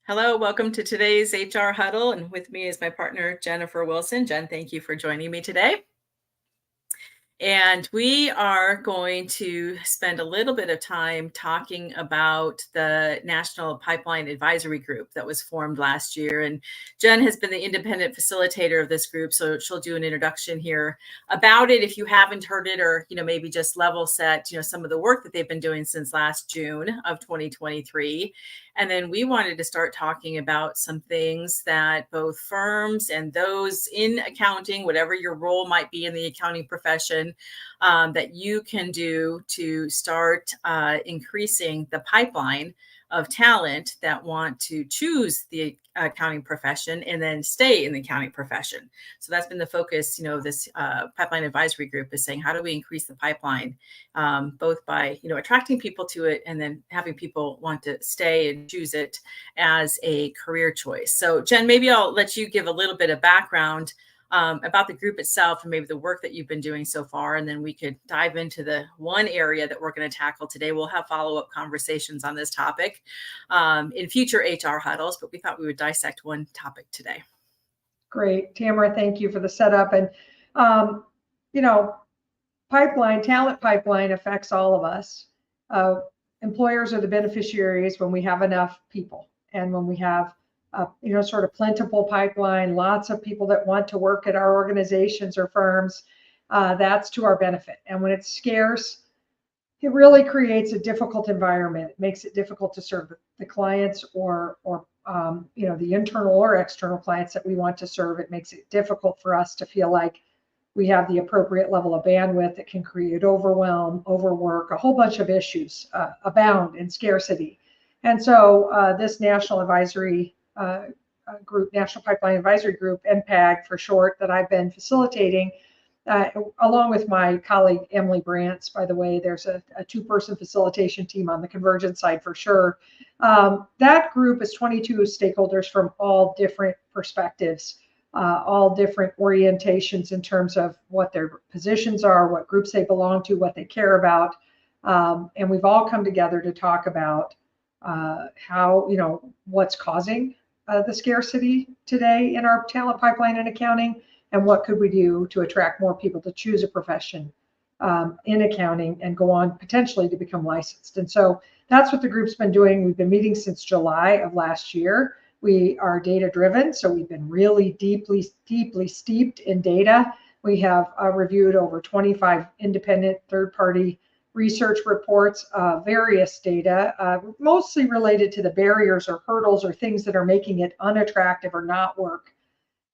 Hello, welcome to today's HR Huddle, and with me is my partner, Jennifer Wilson. Jen, thank you for joining me today. And we are going to spend a little bit of time talking about the National Pipeline Advisory Group that was formed last year. And Jen has been the independent facilitator of this group, so she'll do an introduction here about it if you haven't heard it, or maybe just level set some of the work that they've been doing since last June of 2023. And then we wanted to start talking about some things that both firms and those in accounting, whatever your role might be in the accounting profession, that you can do to start increasing the pipeline of talent that want to choose the accounting profession and then stay in the accounting profession. So that's been the focus, of this pipeline advisory group, is saying, how do we increase the pipeline, both by, attracting people to it and then having people want to stay and choose it as a career choice. So Jen, maybe I'll let you give a little bit of background about the group itself and maybe the work that you've been doing so far. And then we could dive into the one area that we're going to tackle today. We'll have follow-up conversations on this topic in future HR huddles, but we thought we would dissect one topic today. Great. Tamera, thank you for the setup. And, talent pipeline affects all of us. Employers are the beneficiaries when we have enough people and when we have sort of plentiful pipeline, lots of people that want to work at our organizations or firms, that's to our benefit. And when it's scarce, it really creates a difficult environment. It makes it difficult to serve the clients or the internal or external clients that we want to serve. It makes it difficult for us to feel like we have the appropriate level of bandwidth. That can create overwhelm, overwork, a whole bunch of issues abound in scarcity. And so this National Advisory Group, National Pipeline Advisory Group, NPAG for short, that I've been facilitating, along with my colleague Emily Brantz. By the way, there's a two-person facilitation team on the Convergence side for sure. That group is 22 stakeholders from all different perspectives, all different orientations in terms of what their positions are, what groups they belong to, what they care about. And we've all come together to talk about how, what's causing the scarcity today in our talent pipeline in accounting, and what could we do to attract more people to choose a profession in accounting and go on potentially to become licensed. And so that's what the group's been doing. We've been meeting since July of last year. We are data driven, so we've been really deeply steeped in data. We have reviewed over 25 independent third-party research reports, various data, mostly related to the barriers or hurdles or things that are making it unattractive or not work.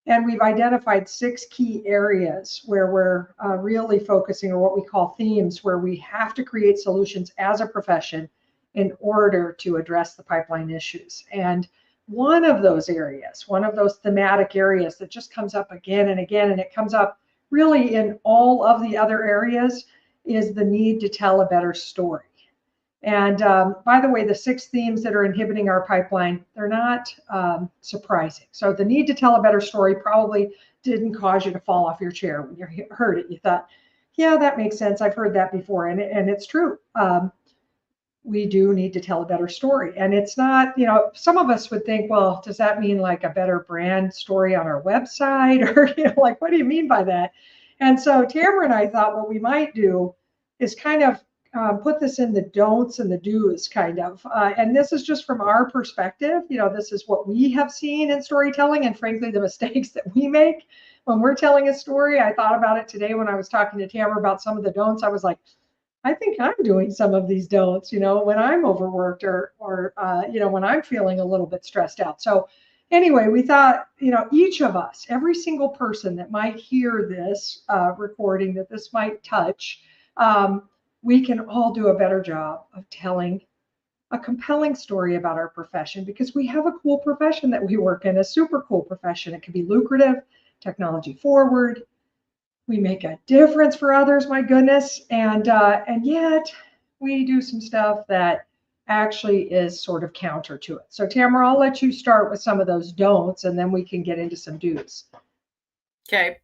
And we've identified 6 key areas where we're really focusing, or what we call themes, where we have to create solutions as a profession in order to address the pipeline issues. And one of those areas, one of those thematic areas that just comes up again and again, and it comes up really in all of the other areas, is the need to tell a better story. And by the way, the 6 themes that are inhibiting our pipeline, they're not surprising. So the need to tell a better story probably didn't cause you to fall off your chair when you heard it. You thought, yeah, that makes sense. I've heard that before. And it's true. We do need to tell a better story. And it's not, some of us would think, well, does that mean like a better brand story on our website? Or, like, what do you mean by that? And so Tamera and I thought what we might do is kind of put this in the don'ts and the do's kind of. And this is just from our perspective. This is what we have seen in storytelling, and frankly, the mistakes that we make when we're telling a story. I thought about it today when I was talking to Tamera about some of the don'ts. I was like, I think I'm doing some of these don'ts, when I'm overworked or when I'm feeling a little bit stressed out. So anyway, we thought, each of us, every single person that might hear this recording, that this might touch, we can all do a better job of telling a compelling story about our profession, because we have a cool profession that we work in, a super cool profession. It can be lucrative, technology forward. We make a difference for others, my goodness. And yet we do some stuff that actually is sort of counter to it. So Tamera, I'll let you start with some of those don'ts, and then we can get into some do's. Okay.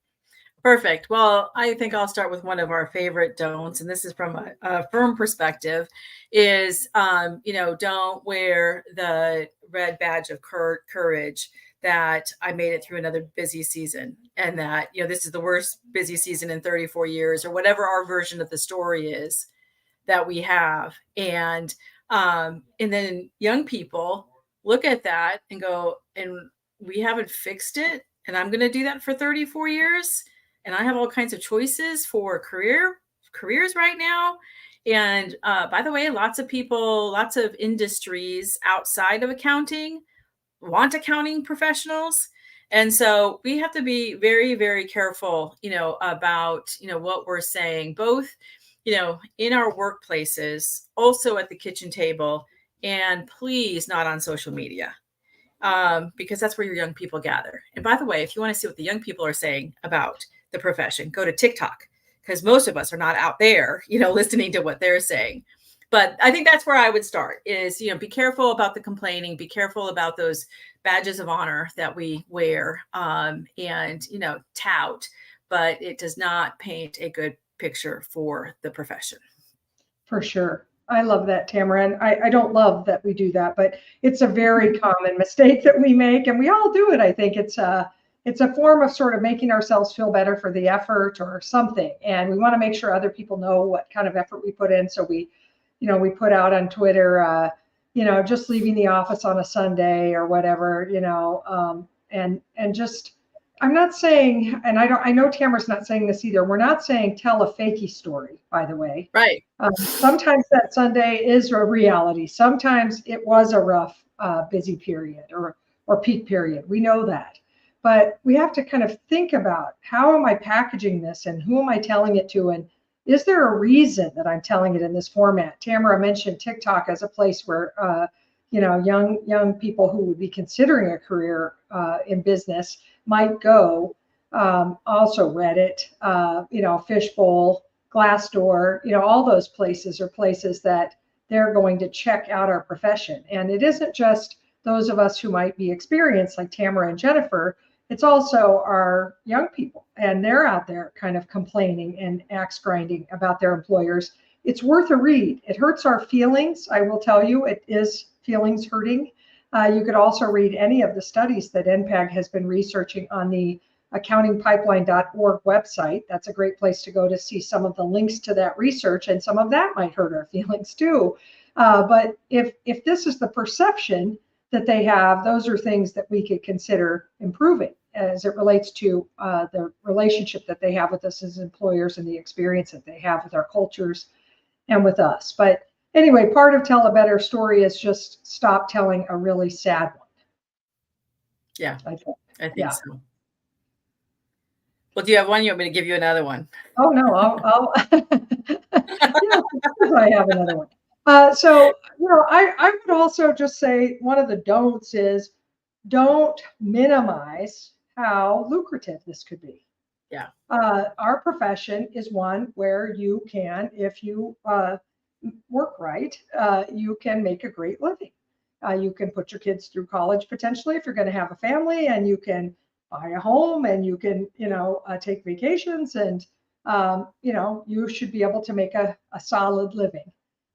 Perfect. Well, I think I'll start with one of our favorite don'ts, and this is from a firm perspective, is don't wear the red badge of courage that I made it through another busy season, and that this is the worst busy season in 34 years, or whatever our version of the story is that we have. And then young people look at that and go, and we haven't fixed it, and I'm going to do that for 34 years, and I have all kinds of choices for careers right now. And by the way, lots of people, lots of industries outside of accounting want accounting professionals. And so we have to be very, very careful, about, what we're saying, both, in our workplaces, also at the kitchen table, and please not on social media, because that's where your young people gather. And by the way, if you want to see what the young people are saying about the profession, go to TikTok, because most of us are not out there, listening to what they're saying. But I think that's where I would start is, be careful about the complaining, be careful about those badges of honor that we wear, and, tout, but it does not paint a good picture for the profession. For sure. I love that, Tamara. And I don't love that we do that, but it's a very common mistake that we make, and we all do it. I think it's a form of sort of making ourselves feel better for the effort or something. And we want to make sure other people know what kind of effort we put in. So we put out on Twitter, just leaving the office on a Sunday or whatever, and just, I'm not saying, and I know Tamara's not saying this either. We're not saying tell a fakey story, by the way. Right. Sometimes that Sunday is a reality. Sometimes it was a rough, busy period or peak period. We know that. But we have to kind of think about, how am I packaging this and who am I telling it to? And is there a reason that I'm telling it in this format? Tamara mentioned TikTok as a place where young people who would be considering a career in business might go. Also Reddit, Fishbowl, Glassdoor, all those places are places that they're going to check out our profession. And it isn't just those of us who might be experienced like Tamara and Jennifer. It's also our young people, and they're out there kind of complaining and axe grinding about their employers. It's worth a read. It hurts our feelings. I will tell you, it is feelings hurting. You could also read any of the studies that NPAG has been researching on the accountingpipeline.org website. That's a great place to go to see some of the links to that research, and some of that might hurt our feelings too. But if this is the perception that they have, those are things that we could consider improving as it relates to the relationship that they have with us as employers and the experience that they have with our cultures and with us. But anyway, part of tell a better story is just stop telling a really sad one. Yeah, I think so. Well, do you have one? You want me to give you another one? Oh no, I'll yeah, I have another one. So I would also just say one of the don'ts is, don't minimize how lucrative this could be. Yeah. Our profession is one where you can, if you work right, you can make a great living. You can put your kids through college potentially if you're going to have a family, and you can buy a home, and you can, take vacations, and, you should be able to make a solid living.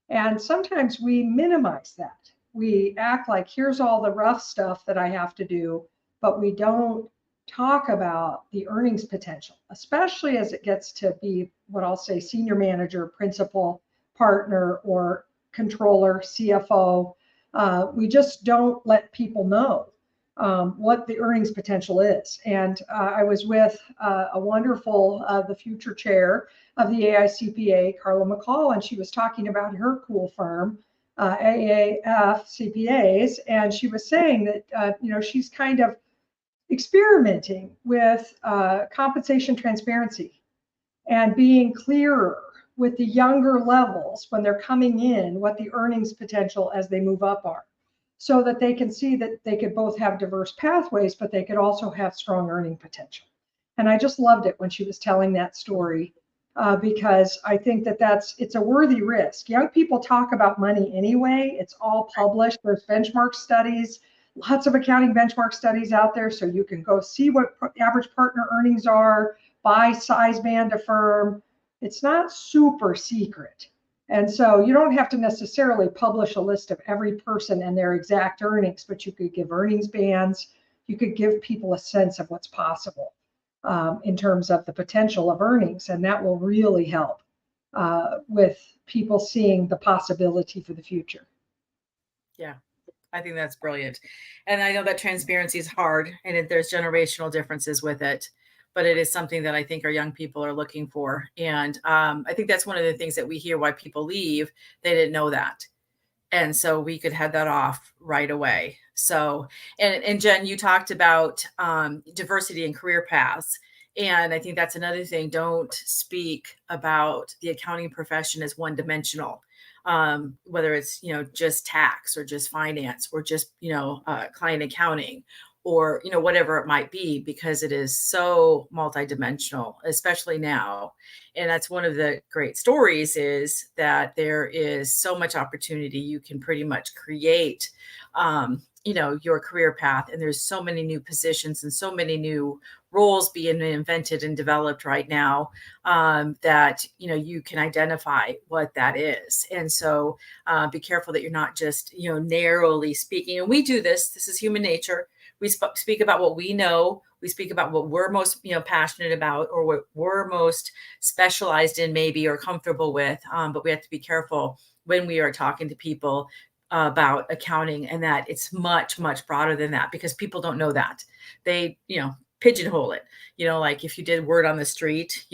And sometimes we minimize that. We act like, here's all the rough stuff that I have to do, but we don't talk about the earnings potential, especially as it gets to be what I'll say senior manager, principal, partner, or controller, CFO. We just don't let people know what the earnings potential is. And I was with a wonderful, the future chair of the AICPA, Carla McCall, and she was talking about her cool firm, AAF CPAs, and she was saying that she's kind of experimenting with compensation transparency and being clearer with the younger levels when they're coming in, what the earnings potential as they move up are, so that they can see that they could both have diverse pathways, but they could also have strong earning potential. And I just loved it when she was telling that story, because I think that it's a worthy risk. Young people talk about money anyway. It's all published. There's benchmark studies, lots of accounting benchmark studies out there, so you can go see what average partner earnings are, by size band of firm. It's not super secret. And so you don't have to necessarily publish a list of every person and their exact earnings, but you could give earnings bands. You could give people a sense of what's possible in terms of the potential of earnings. And that will really help with people seeing the possibility for the future. Yeah, I think that's brilliant. And I know that transparency is hard and there's generational differences with it, but it is something that I think our young people are looking for. And I think that's one of the things that we hear why people leave. They didn't know that. And so we could head that off right away. So, and Jen, you talked about diversity in career paths. And I think that's another thing. Don't speak about the accounting profession as one dimensional, whether it's, just tax or just finance or just, client accounting or, whatever it might be, because it is so multidimensional, especially now. And that's one of the great stories is that there is so much opportunity. You can pretty much create, your career path. And there's so many new positions and so many new roles being invented and developed right now that, you can identify what that is. And so be careful that you're not just, narrowly speaking. And we do this. This is human nature. We speak about what we know. We speak about what we're most, passionate about or what we're most specialized in maybe or comfortable with. But we have to be careful when we are talking to people about accounting and that it's much, much broader than that because people don't know that. They, pigeonhole it, like if you did word on the street,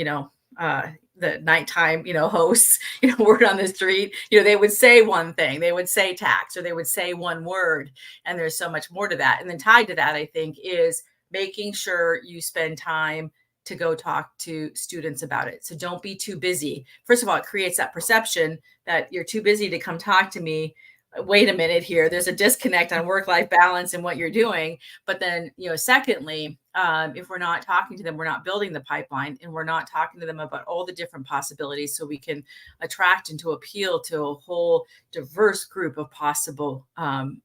the nighttime, hosts, word on the street, they would say one thing, they would say tax, or they would say one word. And there's so much more to that. And then tied to that, I think, is making sure you spend time to go talk to students about it. So don't be too busy. First of all, it creates that perception that you're too busy to come talk to me. Wait a minute here. There's a disconnect on work-life balance and what you're doing. But then, secondly, if we're not talking to them, we're not building the pipeline and we're not talking to them about all the different possibilities so we can attract and to appeal to a whole diverse group of possible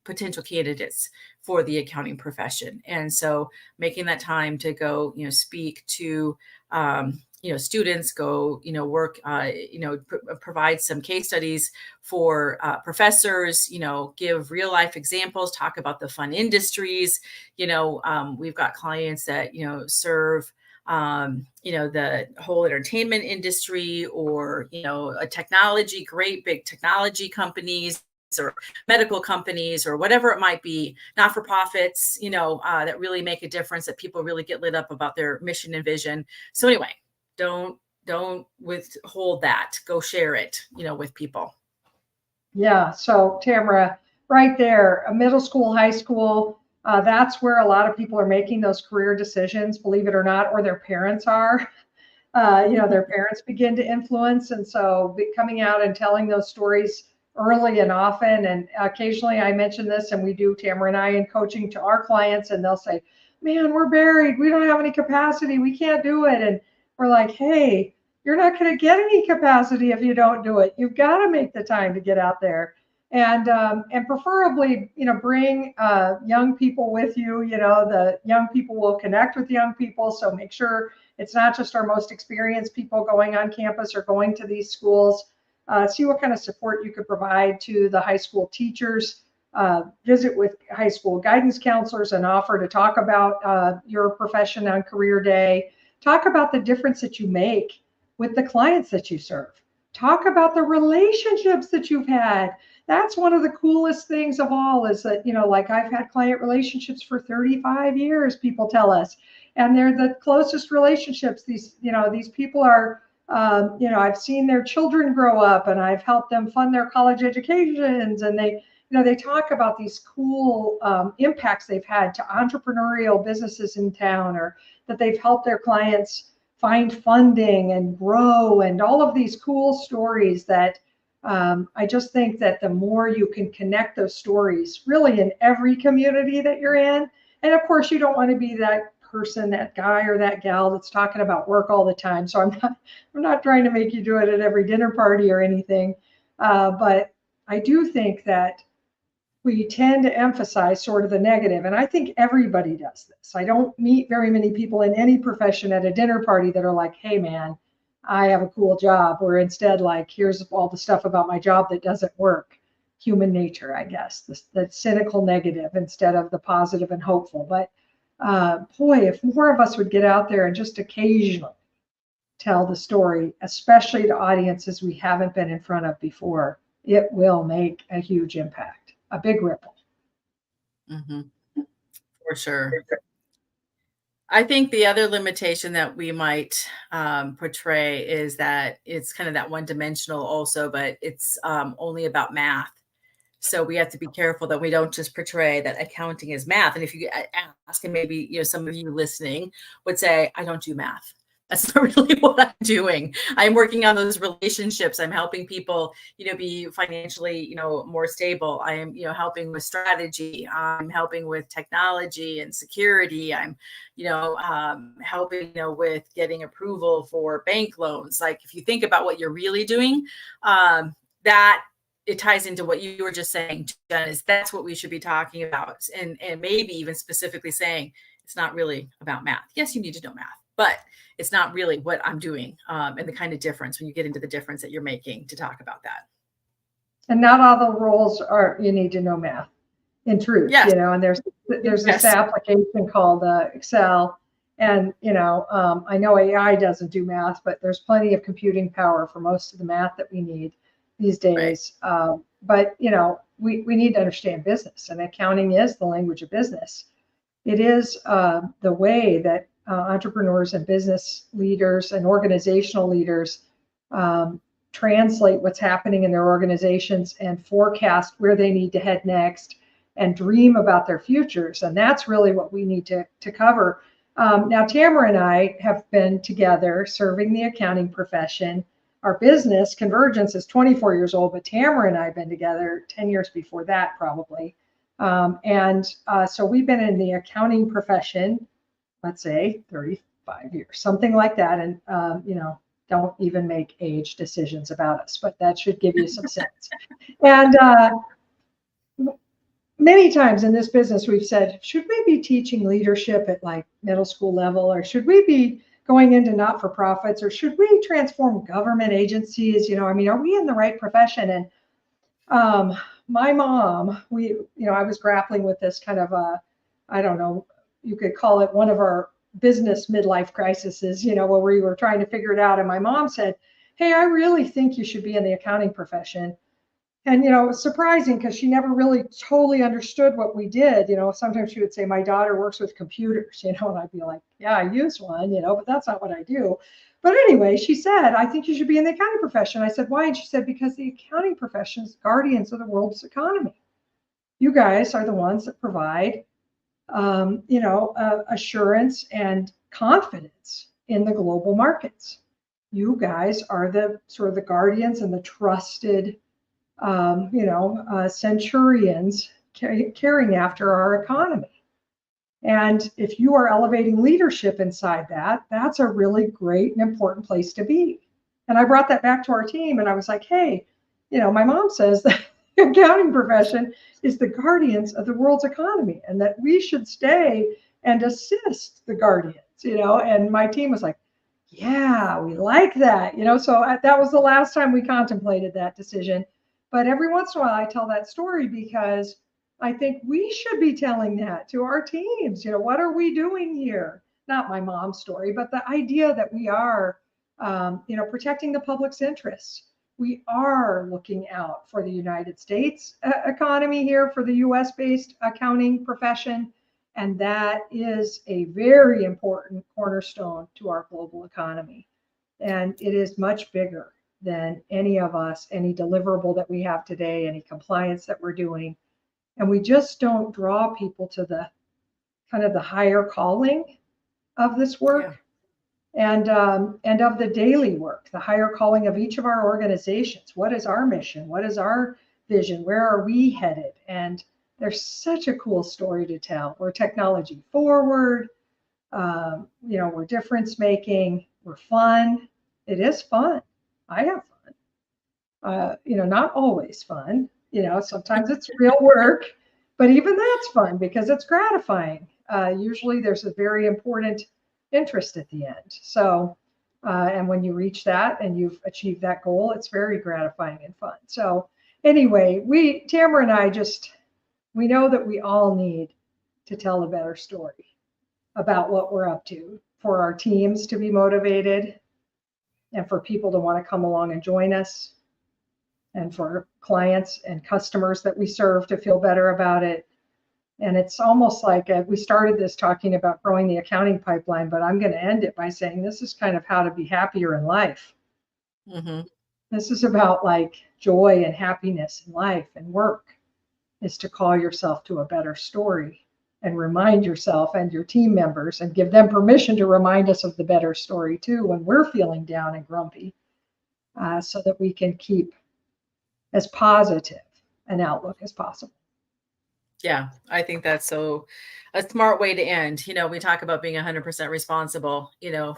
potential candidates for the accounting profession. And so making that time to go, speak to students, go, work, provide some case studies for professors, give real life examples, talk about the fun industries. We've got clients that, serve, the whole entertainment industry or, a technology, great big technology companies or medical companies or whatever it might be, not-for-profits, that really make a difference, that people really get lit up about their mission and vision. So anyway, don't withhold that. Go share it, with people. Yeah. So Tamera, right there, a middle school, high school, that's where a lot of people are making those career decisions, believe it or not, or their parents are. Their parents begin to influence. And so coming out and telling those stories early and often, and occasionally I mention this, and we do, Tamera and I, in coaching to our clients, and they'll say, man, we're buried. We don't have any capacity. We can't do it. And we're like, hey, you're not going to get any capacity if you don't do it. You've got to make the time to get out there, and preferably, bring young people with you. The young people will connect with young people, so make sure it's not just our most experienced people going on campus or going to these schools. See what kind of support you could provide to the high school teachers. Visit with high school guidance counselors and offer to talk about your profession on career day. Talk about the difference that you make with the clients that you serve. Talk about the relationships that you've had. That's one of the coolest things of all is that, like I've had client relationships for 35 years, people tell us, and they're the closest relationships. These people are, I've seen their children grow up and I've helped them fund their college educations, and they talk about these cool impacts they've had to entrepreneurial businesses in town, or that they've helped their clients find funding and grow, and all of these cool stories that I just think that the more you can connect those stories really in every community that you're in. And of course, you don't want to be that person, that guy or that gal that's talking about work all the time. So I'm not trying to make you do it at every dinner party or anything. But I do think that we tend to emphasize sort of the negative. And I think everybody does this. I don't meet very many people in any profession at a dinner party that are like, hey, man, I have a cool job. Or instead, like, here's all the stuff about my job that doesn't work. Human nature, I guess, the cynical negative instead of the positive and hopeful. But boy, if more of us would get out there and just occasionally tell the story, especially to audiences we haven't been in front of before, it will make a huge impact, a big ripple. Mm-hmm. For sure. I think the other limitation that we might portray is that it's kind of that one-dimensional also, but it's only about math. So we have to be careful that we don't just portray that accounting is math. And if you ask, and maybe some of you listening would say, I don't do math. That's not really what I'm doing. I'm working on those relationships. I'm helping people, be financially, more stable. I am, helping with strategy. I'm helping with technology and security. I'm, helping, with getting approval for bank loans. Like if you think about what you're really doing, that it ties into what you were just saying, Jen, is that's what we should be talking about. And maybe even specifically saying it's not really about math. Yes, you need to know math, but it's not really what I'm doing, and the kind of difference when you get into the difference that you're making to talk about that. And not all the roles are, you need to know math in truth, yes. And there's this application called Excel. And, I know AI doesn't do math, but there's plenty of computing power for most of the math that we need these days. Right. But, we need to understand business, and accounting is the language of business. It is the way that entrepreneurs and business leaders and organizational leaders translate what's happening in their organizations and forecast where they need to head next and dream about their futures. And that's really what we need to cover. Now, Tamera and I have been together serving the accounting profession. Our business, Convergence, is 24 years old, but Tamera and I have been together 10 years before that, probably. So we've been in the accounting profession, let's say 35 years, something like that. And, don't even make age decisions about us, but that should give you some sense. And many times in this business, we've said, should we be teaching leadership at like middle school level, or should we be going into not-for-profits, or should we transform government agencies? Are we in the right profession? And my mom, I was grappling with this kind of I don't know, you could call it one of our business midlife crises, where we were trying to figure it out. And my mom said, hey, I really think you should be in the accounting profession. And, it was surprising because she never really totally understood what we did. Sometimes she would say, my daughter works with computers, and I'd be like, yeah, I use one, but that's not what I do. But anyway, she said, I think you should be in the accounting profession. I said, why? And she said, because the accounting profession is guardians of the world's economy. You guys are the ones that provide, assurance and confidence in the global markets. You guys are the sort of the guardians and the trusted, centurions caring after our economy. And if you are elevating leadership inside that, that's a really great and important place to be. And I brought that back to our team, and I was like, hey, my mom says that the accounting profession is the guardians of the world's economy, and that we should stay and assist the guardians, and my team was like, yeah, we like that, so that was the last time we contemplated that decision. But every once in a while I tell that story because I think we should be telling that to our teams. What are we doing here? Not my mom's story, but the idea that we are, protecting the public's interests. We are looking out for the United States economy here, for the US-based accounting profession. And that is a very important cornerstone to our global economy. And it is much bigger than any of us, any deliverable that we have today, any compliance that we're doing. And we just don't draw people to the kind of the higher calling of this work. Yeah. And of the daily work, the higher calling of each of our organizations. What is our mission? What is our vision? Where are we headed? And there's such a cool story to tell. We're technology forward, we're difference making, we're fun. It is fun. I have fun. Not always fun. Sometimes it's real work. But even that's fun because it's gratifying. Usually there's a very important interest at the end. So, and when you reach that and you've achieved that goal, it's very gratifying and fun. So anyway, Tamara and I we know that we all need to tell a better story about what we're up to for our teams to be motivated and for people to want to come along and join us and for clients and customers that we serve to feel better about it. And it's almost like we started this talking about growing the accounting pipeline, but I'm going to end it by saying this is kind of how to be happier in life. Mm-hmm. This is about like joy and happiness in life and work, is to call yourself to a better story and remind yourself and your team members and give them permission to remind us of the better story too when we're feeling down and grumpy, so that we can keep as positive an outlook as possible. Yeah, I think that's a smart way to end. We talk about being 100% responsible,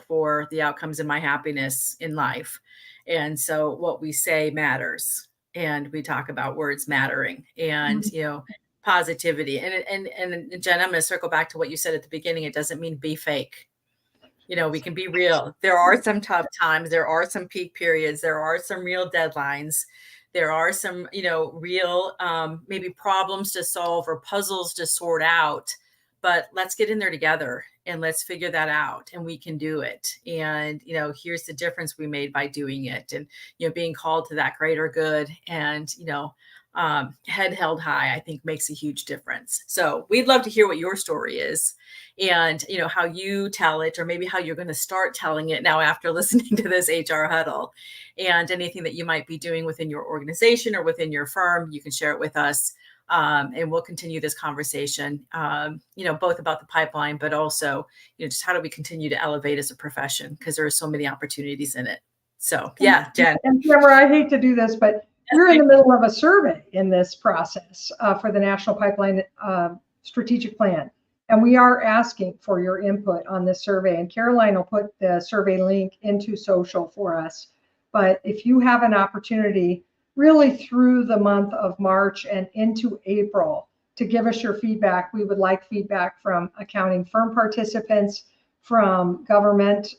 for the outcomes and my happiness in life. And so what we say matters. And we talk about words mattering and, positivity. And Jen, I'm going to circle back to what you said at the beginning. It doesn't mean be fake. We can be real. There are some tough times. There are some peak periods. There are some real deadlines. There are some, real maybe problems to solve or puzzles to sort out. But let's get in there together and let's figure that out. And we can do it. And, here's the difference we made by doing it. And, being called to that greater good and, head held high, I think makes a huge difference. So we'd love to hear what your story is and, how you tell it, or maybe how you're going to start telling it now after listening to this HR huddle, and anything that you might be doing within your organization or within your firm, you can share it with us. And we'll continue this conversation, both about the pipeline, but also, just how do we continue to elevate as a profession? Because there are so many opportunities in it. So yeah, Jen. And Tamara, I hate to do this, but we're in the middle of a survey in this process for the National Pipeline Strategic Plan. And we are asking for your input on this survey. And Caroline will put the survey link into social for us. But if you have an opportunity really through the month of March and into April to give us your feedback, we would like feedback from accounting firm participants, from government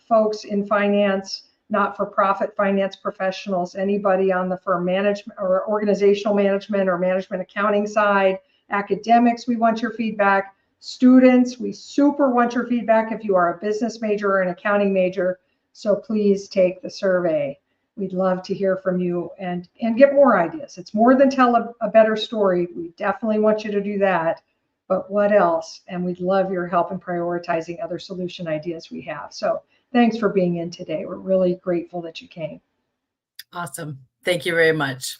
folks in finance, not-for-profit finance professionals, anybody on the firm management or organizational management or management accounting side, academics, we want your feedback. Students, we super want your feedback if you are a business major or an accounting major. So please take the survey. We'd love to hear from you and get more ideas. It's more than tell a better story. We definitely want you to do that. But what else? And we'd love your help in prioritizing other solution ideas we have. So thanks for being in today. We're really grateful that you came. Awesome. Thank you very much.